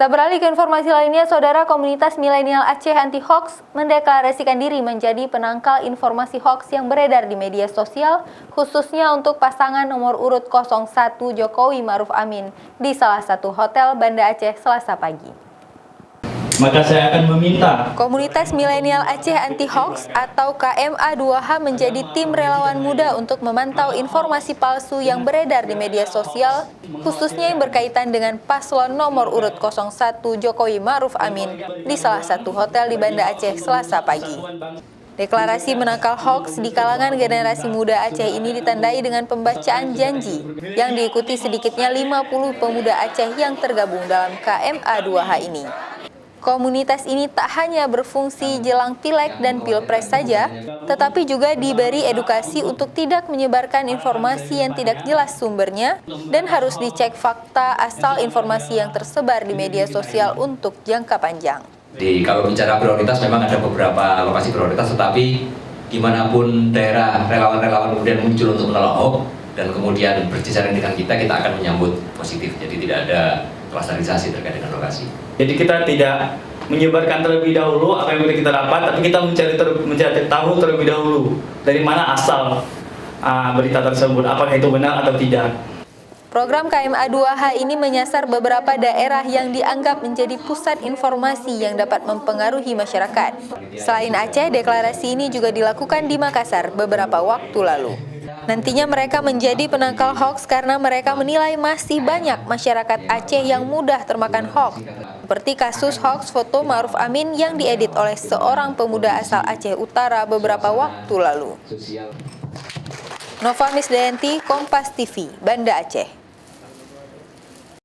Kita beralih ke informasi lainnya, Saudara. Komunitas milenial Aceh Anti Hoax mendeklarasikan diri menjadi penangkal informasi hoax yang beredar di media sosial, khususnya untuk pasangan nomor urut 01 Jokowi Ma'ruf Amin di salah satu hotel Banda Aceh Selasa pagi. Maka saya akan meminta Komunitas milenial Aceh Anti Hoax atau KMA2H menjadi tim relawan muda untuk memantau informasi palsu yang beredar di media sosial, khususnya yang berkaitan dengan paslon nomor urut 01 Jokowi Ma'ruf Amin di salah satu hotel di Banda Aceh Selasa pagi. Deklarasi menangkal hoax di kalangan generasi muda Aceh ini ditandai dengan pembacaan janji yang diikuti sedikitnya 50 pemuda Aceh yang tergabung dalam KMA2H ini. Komunitas ini tak hanya berfungsi jelang Pileg dan Pilpres saja, tetapi juga diberi edukasi untuk tidak menyebarkan informasi yang tidak jelas sumbernya dan harus dicek fakta asal informasi yang tersebar di media sosial untuk jangka panjang. Jadi kalau bicara prioritas memang ada beberapa lokasi prioritas, tetapi dimanapun daerah relawan-relawan kemudian muncul untuk menolong hoax dan kemudian berjejaring dengan kita akan menyambut positif. Jadi tidak ada klasterisasi terkait dengan lokasi. Jadi kita tidak menyebarkan terlebih dahulu apa yang kita dapat, tapi kita mencari tahu terlebih dahulu dari mana asal berita tersebut, apakah itu benar atau tidak. Program KMA2H ini menyasar beberapa daerah yang dianggap menjadi pusat informasi yang dapat mempengaruhi masyarakat. Selain Aceh, deklarasi ini juga dilakukan di Makassar beberapa waktu lalu. Nantinya mereka menjadi penangkal hoax karena mereka menilai masih banyak masyarakat Aceh yang mudah termakan hoax. Seperti kasus hoax foto Ma'ruf Amin yang diedit oleh seorang pemuda asal Aceh Utara beberapa waktu lalu. Nova Misdayanti, Kompas TV, Banda Aceh.